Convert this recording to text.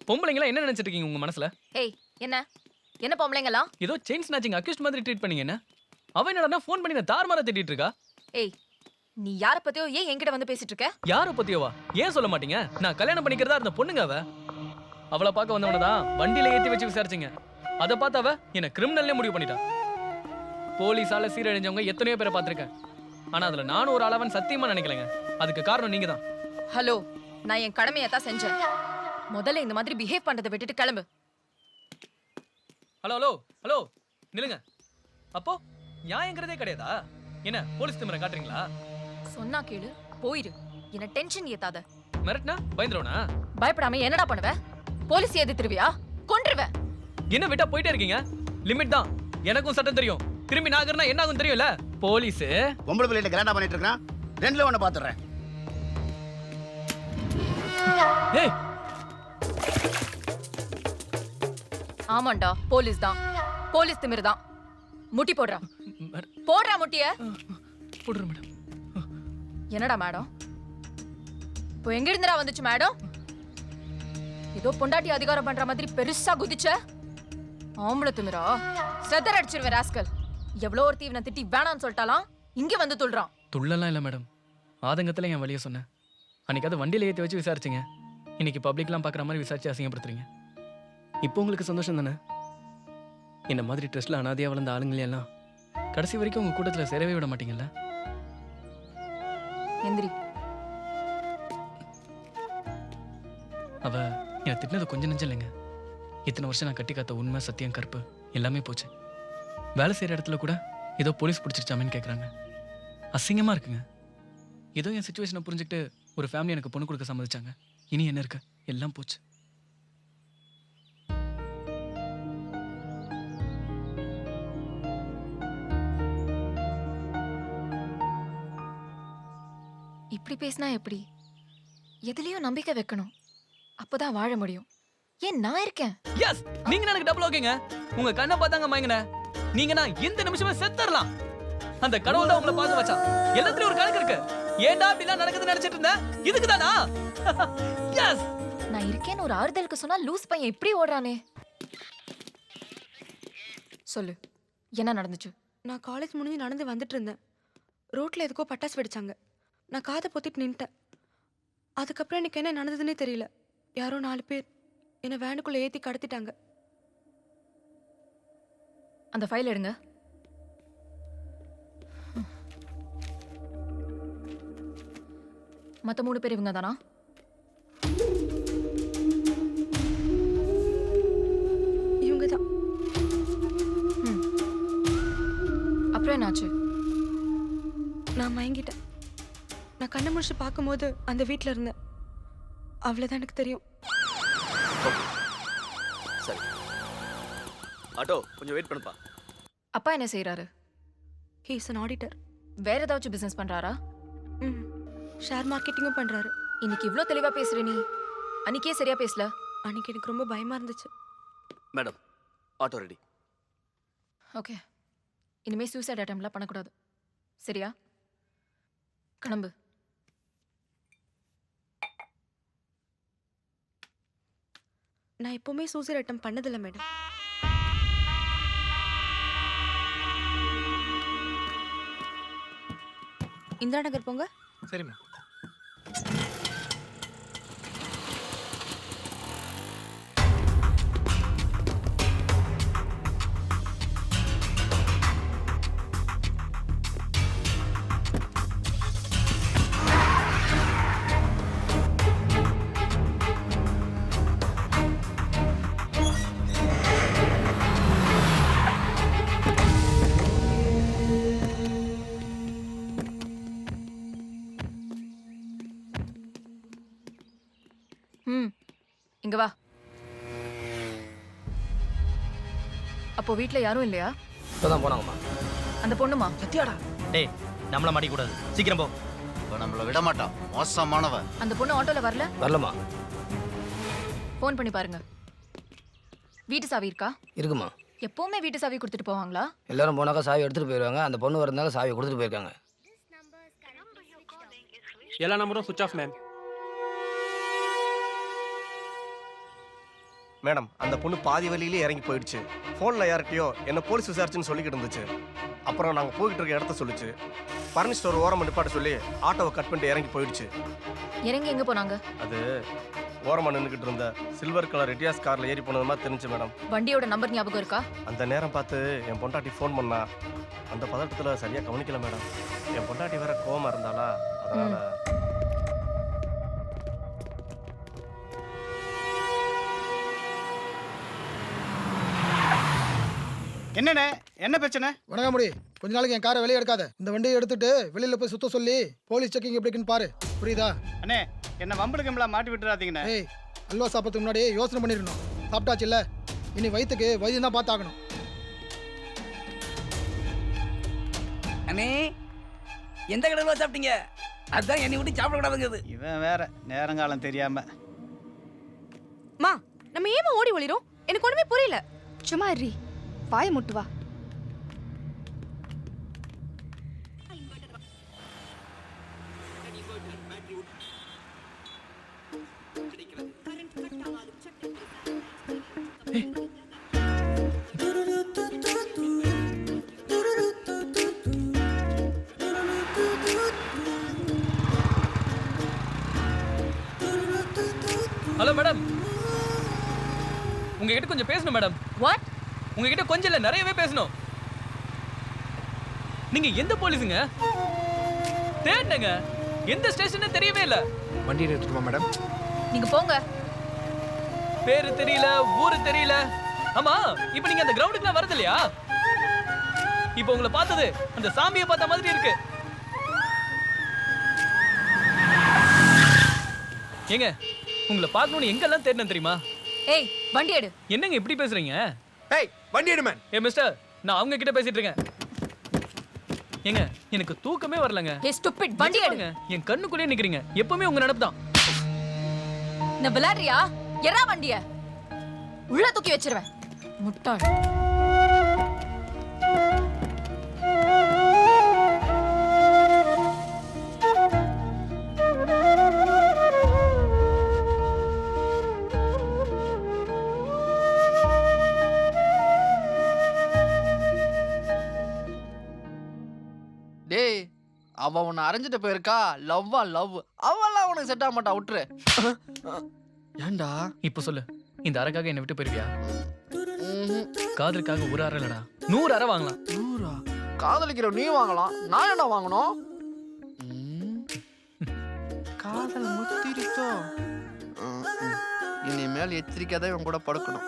பொம்பளைங்களா என்ன நினைச்சிட்டு இருக்கீங்க உங்க மனசுல? ஏய் என்ன என்ன பொம்பளைங்களா? ஏதோ செயின் ஸ்நாச்சிங் அக்யூஸ்ட் மாதிரி ட்ரீட் பண்ணீங்க என்ன? அவ என்னடா ஃபோன் பண்ணி நான் தாறுமாறா திட்டிட்டு இருக்கா? ஏய் நீ யார பத்தியோ ஏன் என்கிட்ட வந்து பேசிட்டு இருக்க? யார பத்தியோவா? ஏன் சொல்ல மாட்டீங்க? நான் கல்யாணம் பண்ணிக்கிறதா இருந்த பொண்ணுங்க அவ. அவளை பார்க்க வந்தவன தான் வண்டியில ஏத்தி வச்சு விசாரிச்சீங்க. அதை பார்த்து அவ என்ன கிரிமினல்னே முடிவு பண்ணிட்டா. போலீஸால சீரழிஞ்சவங்க எத்தனையோ பேரை பார்த்திருக்கேன். ஆனா அதுல நானும் ஒரு ஆளவன் சத்தியமா நினைக்கலங்க. அதுக்கு காரணம் நீங்க தான். ஹலோ, நான் என் கடமையை தான் செஞ்சேன். முதல்ல இந்த மாதிரி பிஹேவ் பண்றதை விட்டுட்டு கிளம்பு. ஹலோ ஹலோ ஹலோ நில்லுங்க. அப்போ நியாயங்கிறதே கிடையாதா? என்ன போலீஸ் திமிர காட்டுறீங்களா? சொன்னா கேளு, போயிரு. என்ன டென்ஷன் ஏத்தாத. மிரட்னா பயந்துருவனா? பயப்படாம என்னடா பண்ணுவ? போலீஸ் எதிர்த்துருவியா? கொன்றுவேன். என்ன விட்டா போயிட்டே இருக்கீங்க? லிமிட் தான். எனக்கும் சட்டம் தெரியும். திரும்பி நாகர்னா என்ன ஆகும் தெரியும்ல? போலீஸ் பொம்பளை பிள்ளைகிட்ட கிராண்டா பண்ணிட்டு இருக்கான். ரெண்டுல ஒண்ணு பாத்துறேன். ஏய் ஆமாண்டா, போலீஸ் தான். போலீஸ் திமிரு தான். முட்டி போடுறா. போடுறா முட்டிய. போடுறேன் மேடம். என்னடா மேடம்? இப்போ எங்க இருந்துடா வந்துச்சு மேடம்? ஏதோ பொண்டாட்டி அதிகாரம் பண்ற மாதிரி பெருசா குதிச்ச. ஆம்பளை திமிரா? செதற அடிச்சிருவேன் ராஸ்கல். எவ்வளோ ஒரு தீவனை திட்டி வேணான்னு சொல்லிட்டாலாம் இங்க வந்து துள்றான். துள்ளலாம் இல்ல மேடம். ஆதங்கத்துல என் வழிய சொன்னேன். அன்னைக்கு அது வண்டியில ஏத்தி வச்சு விசாரிச்சீங்க. இன்னைக்கு பப்ளிக்லாம் பாக்குற மாதிரி விசாரிச்சு அசிங்கப்படுத்துறீங்க. இப்போ உங்களுக்கு சந்தோஷம் தானே? இந்த மாதிரி ட்ரெஸ்ல அனாதையா வளர்ந்த ஆளுங்களெல்லாம் கடைசி வரைக்கும் உங்க கூட்டத்துல சேரவே விட மாட்டீங்கல்ல? எந்திரி. அவ என்னை திட்டினது கொஞ்சம் நெஞ்சம் இல்லைங்க. இத்தனை வருஷம் நான் கட்டி காத்த உண்மை சத்தியம் கற்பு எல்லாமே போச்சு. வேலை செய்யற இடத்துல கூட ஏதோ போலீஸ் பிடிச்சிருச்சாமேன்னு கேட்குறாங்க. அசிங்கமா இருக்குங்க. ஏதோ என் சுச்சுவேஷனை புரிஞ்சுக்கிட்டு ஒரு ஃபேமிலி எனக்கு பொண்ணு கொடுக்க சம்மதிச்சாங்க. இனி என்ன இருக்கு? எல்லாம் போச்சு. இப்படி பேசினா எப்படி? எதுலயும் நம்பிக்கை வைக்கணும். அப்பதான் வாழ முடியும். ஏன் நான் இருக்கேன். எஸ், நீங்க எனக்கு டபுள் ஓகேங்க. உங்க கண்ணை பார்த்தாங்க மயங்கன. நீங்க நான் இந்த நிமிஷமே செத்துறலாம். அந்த கடவுள் தான் உங்களை பார்க்க வச்சான். எல்லாத்துலயும் ஒரு கணக்கு இருக்கு. ஏன்டா இப்படிலாம் நடக்குதுன்னு நினைச்சிட்டு இருந்தேன். இதுக்குதானா? எஸ், நான் இருக்கேன்னு ஒரு ஆறுதலுக்கு சொன்னா லூஸ் பையன் இப்படி ஓடுறானே. சொல்லு, என்ன நடந்துச்சு? நான் காலேஜ் முடிஞ்சு நடந்து வந்துட்டு இருந்தேன். ரோட்ல எதுக்கோ பட்டாசு வெடிச்சாங்க. நான் காதை பொத்திட்டு நின்ட்டேன். அதுக்கப்புறம் எனக்கு என்ன நடந்ததுன்னே தெரியல. யாரோ 4 பேர் என்னை வேனுக்குள்ள ஏத்தி கடத்திட்டாங்க. அந்த ஃபைல் எடுங்க. மத்த 3 பேர் இவங்க தானா? இவங்க தான். அப்புறம் என்னாச்சு? நான் மயங்கிட்டேன். நான் கண்ணை முடிச்சு பார்க்கும்போது அந்த வீட்டில் இருந்தேன். அவ்வளோதான் எனக்கு தெரியும். சரி ஆட்டோ கொஞ்சம் வெயிட் பண்ணுப்பா. அப்பா என்ன செய்யறாரு? He is an auditor. வேற ஏதாச்சும் பிசினஸ் பண்றாரா? ஷேர் மார்க்கெட்டிங்கும் பண்ணுறாரு. இன்னைக்கு இவ்ளோ தெளிவா பேசுற நீ. அன்னைக்கே சரியா பேசல. அன்னைக்கு எனக்கு ரொம்ப பயமாக இருந்துச்சு. Madam auto ready. ஓகே, இனிமே சூசைட் அட்டெம்ப்ட்லாம் பண்ணக்கூடாது. சரியா? கிளம்பு. நான் எப்போவுமே சூசைட் அட்டம் பண்ணதில்லை மேடம். இந்திரா நகர் போங்க. சரிம்மா. இங்க வா. அப்போ வீட்ல யாரும் இல்லையா? இப்பதான் போனாங்கம்மா. அந்த பொண்ணுமா? சத்தியாடா. டேய், நம்மள மாட்டிக்க கூடாது. சீக்கிரம் போ. இப்ப நம்மள விட மாட்டான். மோசமானவ. அந்த பொண்ணு ஆட்டோல வரல? வரலம்மா. ஃபோன் பண்ணி பாருங்க. வீட்டு சாவி இருக்கா? இருக்குமா. எப்பவுமே வீட்டு சாவி கொடுத்துட்டு போவாங்களா? எல்லாரும் போனாக்கா சாவி எடுத்துட்டு போயிடுவாங்க. அந்த பொண்ணு வரதுனால சாவி கொடுத்துட்டு போயிருக்காங்க. எல்லா நம்பரும் சுவிட்ச் ஆஃப் மேம். மேடம் அந்த பொண்ணு பாதி வழியிலே இறங்கி போயிடுச்சு. ஃபோனில் யார்கிட்டயோ என்ன போலீஸ் விசாரிச்சுன்னு சொல்லிக்கிட்டு இருந்துச்சு. அப்புறம் நாங்கள் போய்கிட்டு இருக்க இடத்த சொல்லிச்சு. பர்னி ஸ்டோர் ஓரமாக நிப்பாட்ட சொல்லி ஆட்டோவை கட் பண்ணிட்டு இறங்கி போயிடுச்சு. இறங்கி எங்க போனாங்க? அது ஓரமாக நின்றுக்கிட்டு இருந்த சில்வர் கலர் ரெட்டியாஸ் காரில் ஏறி போனது மாதிரி தெரிஞ்சு மேடம். வண்டியோட நம்பர் ஞாபகம் இருக்கா? அந்த நேரம் பார்த்து என் பொண்டாட்டி ஃபோன் பண்ணா. அந்த பதட்டத்தில் சரியாக கவனிக்கல மேடம். என் பொண்டாட்டி வேற கோவமா இருந்தாளா, அதனால என்னண்ணே, என்ன பிரச்சனை? வணங்காமுடி, கொஞ்ச நாளைக்கு என் காரை வெளியே எடுக்காத. இந்த வண்டியை எடுத்துட்டு வெளியில போய் சுத்த சொல்லி போலீஸ் செக்கிங் எப்படி இருக்குன்னு பாரு, புரியுதா? அண்ணே, என்ன வம்பளு கம்பளா மாட்டி விட்டுறாதீங்கண்ணே. ஏய், அல்வா சாப்பிட்றதுக்கு முன்னாடி யோசனை பண்ணிருக்கணும். சாப்பிட்டாச்சு இல்ல, இனி வயிற்றுக்கு வைத்தியம் தான் பார்த்தாகணும். அண்ணே, எந்த கடையில் சாப்பிட்டீங்க? அதுதான் என்னை விட்டு சாப்பிடக்கூடாதுங்கிறது. இவன் வேற நேரங்காலம் தெரியாம. மா, நம்ம ஏமா ஓடி ஒளிரும்? எனக்கு ஒண்ணுமே புரியல. சும்மா இரு, வாயை முட்டு வா. ஹலோ மேடம், உங்ககிட்ட கொஞ்சம் பேசணும் மேடம். வாட்? உங்ககிட்ட கொஞ்சம் இல்ல, நிறையவே பேசணும். நீங்க எந்த போலீஸுங்க? தேடுங்க, எந்த ஸ்டேஷன் தெரியவே இல்ல. வண்டி எடுத்துட்டுமா மேடம்? நீங்க போங்க. பேரு தெரியல, ஊரு தெரியல. ஆமா, இப்போ நீங்க அந்த கிரவுண்டுக்குலாம் வரது இல்லையா? இப்போ உங்களை பார்த்தது அந்த சாமியை பார்த்த மாதிரி இருக்கு. ஏங்க, உங்களை பார்க்கணும்னு எங்கெல்லாம் தேடினேன் தெரியுமா? ஏய், வண்டி எடு. என்னங்க இப்படி பேசுறீங்க? ஏய், வண்டி எடு மேன். ஏ மிஸ்டர், நான் அவங்க கிட்ட பேசிட்டு இருக்கேன். ஏங்க, எனக்கு தூக்கமே வரலங்க. ஏய் ஸ்டூபிட், வண்டி எடு. நிஜமாங்க, என் கண்ணுக்குள்ளே நிக்கிறீங்க. எப்பவுமே உங்க நினைப்பு தான். நான் விளையாடுறியா? எறா வண்டிய உள்ள தூக்கி வச்சிருவேன், முட்டாள். டேய், அவ உன்னை அரைஞ்சிட்டு போயிருக்கா. லவ்வா லவ். அவெல்லாம் உனக்கு செட் ஆக மாட்டா, விட்டுரு. ஏன்டா? இப்போ சொல்லு, இந்த அறைக்காக என்னை விட்டு போயிருவியா? காதலுக்காக ஒரு அறை இல்லடா, 100 அறை வாங்கலாம். 100? காதலிக்கிற நீ வாங்கலாம், நான் என்ன வாங்கணும்? காதல் முத்திருச்சோ. இனிமேல் எச்சரிக்கையா தான் இவன் கூட படுக்கணும்.